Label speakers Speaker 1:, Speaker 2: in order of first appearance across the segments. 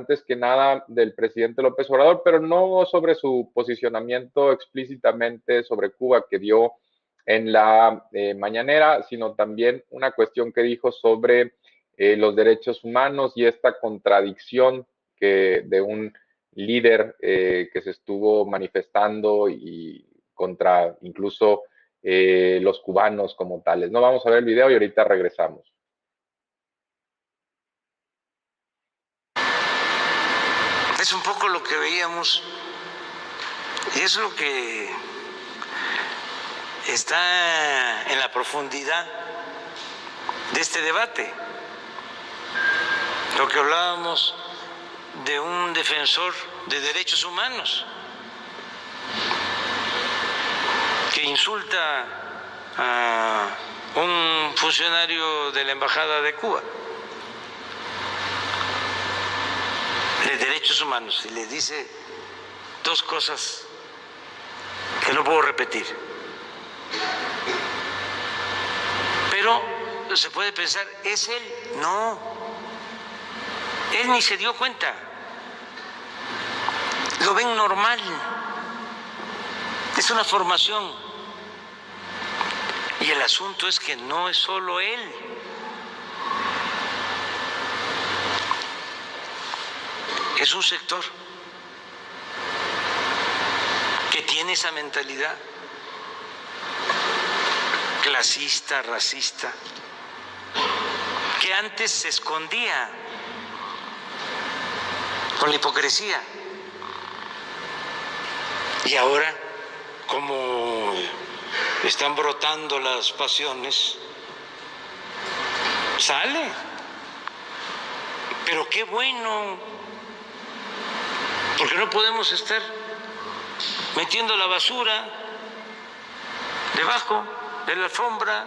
Speaker 1: antes que nada del presidente López Obrador, pero no sobre su posicionamiento explícitamente sobre Cuba que dio en la mañanera, sino también una cuestión que dijo sobre los derechos humanos y esta contradicción de un líder que se estuvo manifestando y contra incluso los cubanos como tales. No, vamos a ver el video y ahorita regresamos.
Speaker 2: Es un poco lo que veíamos y es lo que está en la profundidad de este debate. Lo que hablábamos de un defensor de derechos humanos que insulta a un funcionario de la Embajada de Cuba de derechos humanos y le dice dos cosas que no puedo repetir. Pero se puede pensar, ¿es él? No. Él ni se dio cuenta. Lo ven normal. Es una formación. Y el asunto es que no es solo él. Es un sector que tiene esa mentalidad clasista, racista, que antes se escondía con la hipocresía. Y ahora, como están brotando las pasiones, sale. Pero qué bueno, porque no podemos estar metiendo la basura debajo de la alfombra.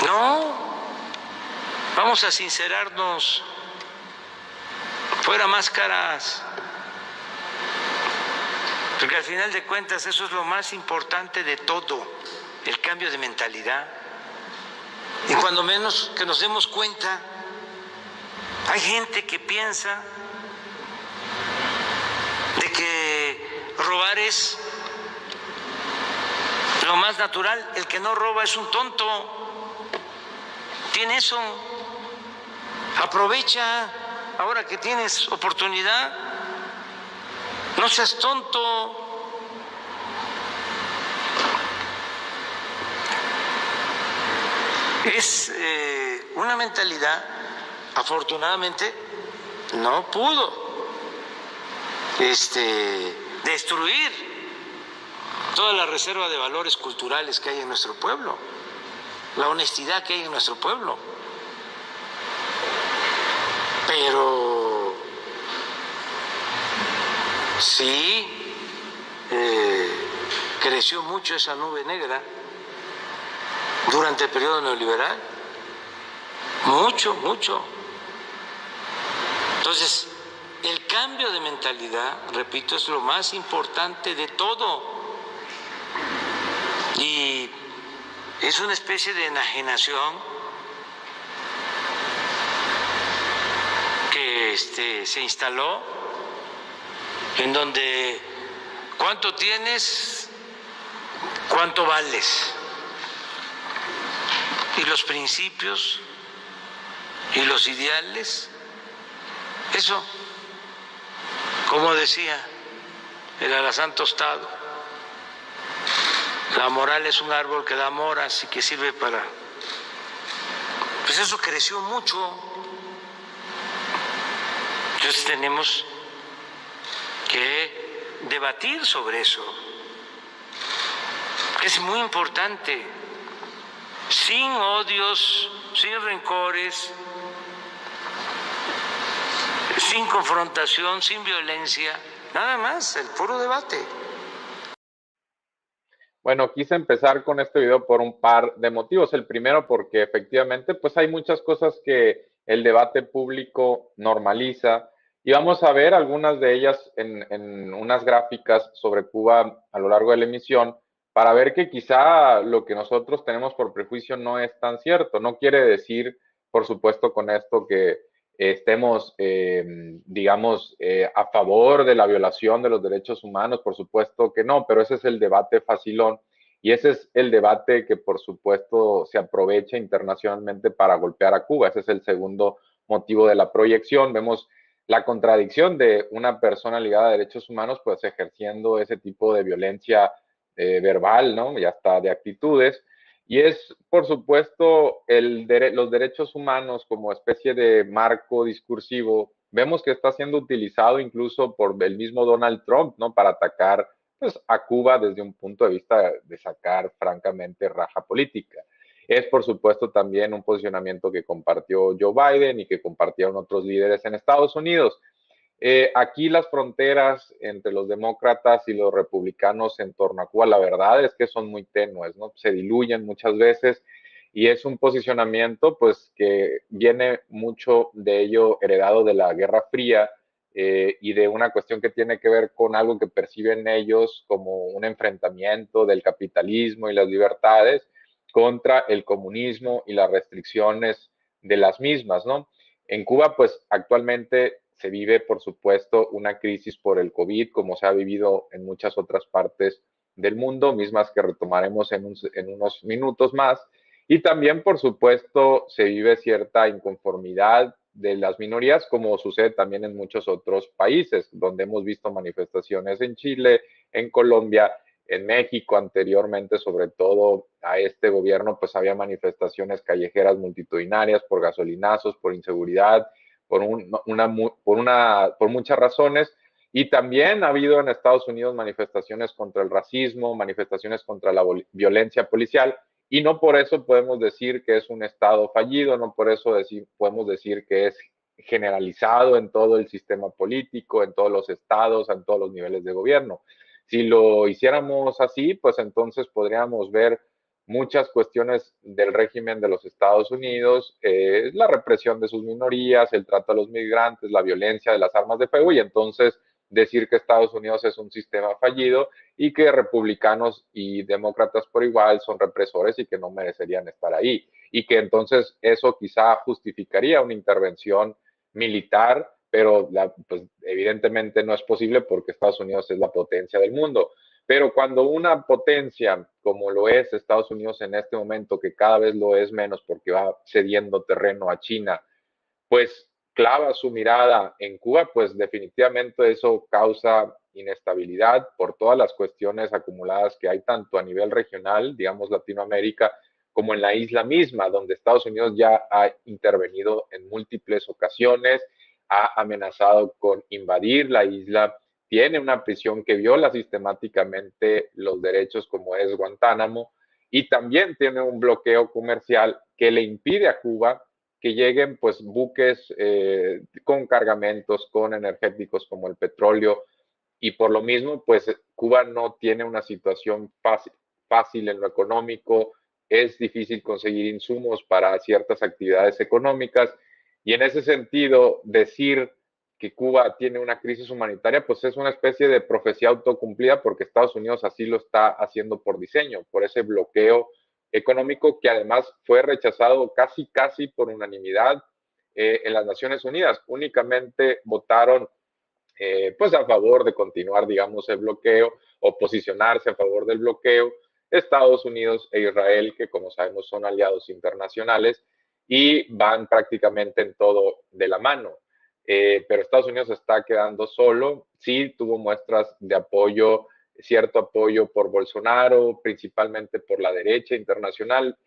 Speaker 2: No, vamos a sincerarnos, fuera máscaras, porque al final de cuentas eso es lo más importante de todo, el cambio de mentalidad. Y cuando menos que nos demos cuenta, hay gente que piensa de que robar es lo más natural. El que no roba es un tonto. Tiene eso. Aprovecha ahora que tienes oportunidad. No seas tonto. Es una mentalidad, afortunadamente, no pudo destruir toda la reserva de valores culturales que hay en nuestro pueblo, la honestidad que hay en nuestro pueblo. Pero sí creció mucho esa nube negra durante el periodo neoliberal, mucho, mucho. Entonces, el cambio de mentalidad, repito, es lo más importante de todo. Y es una especie de enajenación que se instaló, en donde ¿cuánto tienes? ¿Cuánto vales? Y los principios y los ideales, eso, como decía el alazán tostado, la moral es un árbol que da moras y que sirve para... Pues eso creció mucho. Entonces tenemos que debatir sobre eso. Es muy importante, sin odios, sin rencores, sin confrontación, sin violencia, nada más, el puro debate.
Speaker 1: Bueno, quise empezar con este video por un par de motivos. El primero, porque efectivamente, pues hay muchas cosas que el debate público normaliza y vamos a ver algunas de ellas en unas gráficas sobre Cuba a lo largo de la emisión para ver que quizá lo que nosotros tenemos por prejuicio no es tan cierto. No quiere decir por supuesto, con esto que estemos, digamos, a favor de la violación de los derechos humanos, por supuesto que no, pero ese es el debate facilón y ese es el debate que, por supuesto, se aprovecha internacionalmente para golpear a Cuba. Ese es el segundo motivo de la proyección. Vemos la contradicción de una persona ligada a derechos humanos, pues ejerciendo ese tipo de violencia verbal, ¿no? Y hasta de actitudes. Y es, por supuesto, los derechos humanos como especie de marco discursivo. Vemos que está siendo utilizado incluso por el mismo Donald Trump, ¿no? Para atacar pues, a Cuba desde un punto de vista de sacar, francamente, raja política. Es, por supuesto, también un posicionamiento que compartió Joe Biden y que compartieron otros líderes en Estados Unidos. Aquí las fronteras entre los demócratas y los republicanos en torno a Cuba, la verdad es que son muy tenues, ¿no? Se diluyen muchas veces y es un posicionamiento pues que viene mucho de ello heredado de la Guerra Fría y de una cuestión que tiene que ver con algo que perciben ellos como un enfrentamiento del capitalismo y las libertades contra el comunismo y las restricciones de las mismas, ¿no? En Cuba, pues actualmente se vive, por supuesto, una crisis por el COVID, como se ha vivido en muchas otras partes del mundo, mismas que retomaremos en unos minutos más. Y también, por supuesto, se vive cierta inconformidad de las minorías, como sucede también en muchos otros países, donde hemos visto manifestaciones en Chile, en Colombia, en México anteriormente, sobre todo a este gobierno, pues había manifestaciones callejeras multitudinarias por gasolinazos, por inseguridad, por muchas razones. Y también ha habido en Estados Unidos manifestaciones contra el racismo, manifestaciones contra la violencia policial, y no por eso podemos decir que es un Estado fallido, no por eso podemos decir que es generalizado en todo el sistema político, en todos los estados, en todos los niveles de gobierno. Si lo hiciéramos así, pues entonces podríamos ver muchas cuestiones del régimen de los Estados Unidos, la represión de sus minorías, el trato a los migrantes, la violencia de las armas de fuego, y entonces decir que Estados Unidos es un sistema fallido y que republicanos y demócratas por igual son represores y que no merecerían estar ahí. Y que entonces eso quizá justificaría una intervención militar, pero pues, evidentemente no es posible porque Estados Unidos es la potencia del mundo. Pero cuando una potencia como lo es Estados Unidos en este momento, que cada vez lo es menos porque va cediendo terreno a China, pues clava su mirada en Cuba, pues definitivamente eso causa inestabilidad por todas las cuestiones acumuladas que hay tanto a nivel regional, digamos Latinoamérica, como en la isla misma, donde Estados Unidos ya ha intervenido en múltiples ocasiones, ha amenazado con invadir la isla, tiene una prisión que viola sistemáticamente los derechos como es Guantánamo y también tiene un bloqueo comercial que le impide a Cuba que lleguen pues buques con cargamentos, con energéticos como el petróleo y por lo mismo pues Cuba no tiene una situación fácil en lo económico, es difícil conseguir insumos para ciertas actividades económicas y en ese sentido decir que Cuba tiene una crisis humanitaria, pues es una especie de profecía autocumplida porque Estados Unidos así lo está haciendo por diseño, por ese bloqueo económico que además fue rechazado casi por unanimidad en las Naciones Unidas. Únicamente votaron pues a favor de continuar, digamos, el bloqueo o posicionarse a favor del bloqueo Estados Unidos e Israel, que como sabemos son aliados internacionales y van prácticamente en todo de la mano. Pero Estados Unidos está quedando solo, sí tuvo muestras de apoyo, cierto apoyo por Bolsonaro, principalmente por la derecha internacional.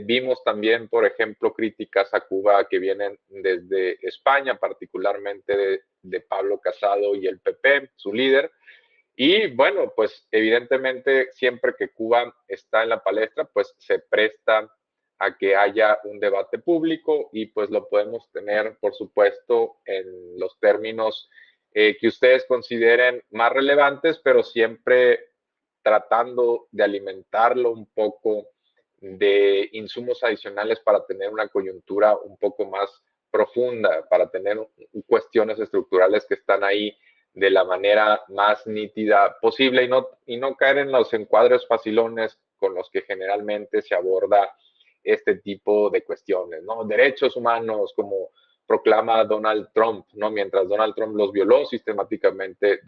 Speaker 1: Vimos también, por ejemplo, críticas a Cuba que vienen desde España, particularmente de Pablo Casado y el PP, su líder. Y bueno, pues evidentemente siempre que Cuba está en la palestra, pues se presta a que haya un debate público y pues lo podemos tener, por supuesto, en los términos que ustedes consideren más relevantes, pero siempre tratando de alimentarlo un poco de insumos adicionales para tener una coyuntura un poco más profunda, para tener cuestiones estructurales que están ahí de la manera más nítida posible y no caer en los encuadres facilones con los que generalmente se aborda este tipo de cuestiones, ¿no? Derechos humanos, como proclama Donald Trump, ¿no? Mientras Donald Trump los violó sistemáticamente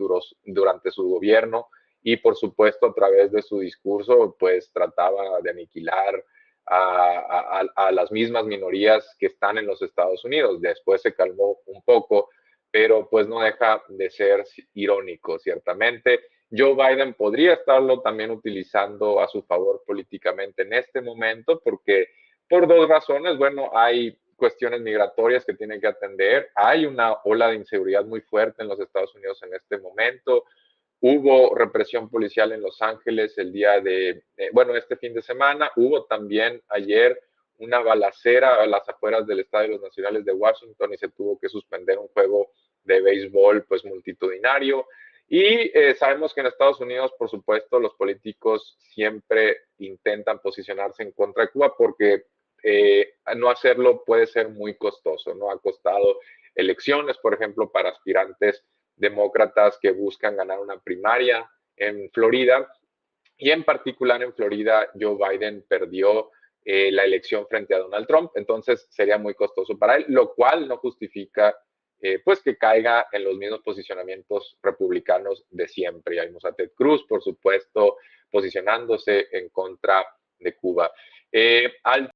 Speaker 1: durante su gobierno y, por supuesto, a través de su discurso, pues trataba de aniquilar a las mismas minorías que están en los Estados Unidos. Después se calmó un poco, pero pues no deja de ser irónico, ciertamente. Joe Biden podría estarlo también utilizando a su favor políticamente en este momento, porque por dos razones. Bueno, hay cuestiones migratorias que tienen que atender, hay una ola de inseguridad muy fuerte en los Estados Unidos en este momento, hubo represión policial en Los Ángeles el día bueno, este fin de semana, hubo también ayer una balacera a las afueras del Estadio de los Nacionales de Washington y se tuvo que suspender un juego de béisbol pues multitudinario. Y sabemos que en Estados Unidos, por supuesto, los políticos siempre intentan posicionarse en contra de Cuba porque no hacerlo puede ser muy costoso, ¿no? Ha costado elecciones, por ejemplo, para aspirantes demócratas que buscan ganar una primaria en Florida. Y en particular en Florida, Joe Biden perdió la elección frente a Donald Trump, entonces sería muy costoso para él, lo cual no justifica pues que caiga en los mismos posicionamientos republicanos de siempre. Ya vimos a Ted Cruz, por supuesto, posicionándose en contra de Cuba. Al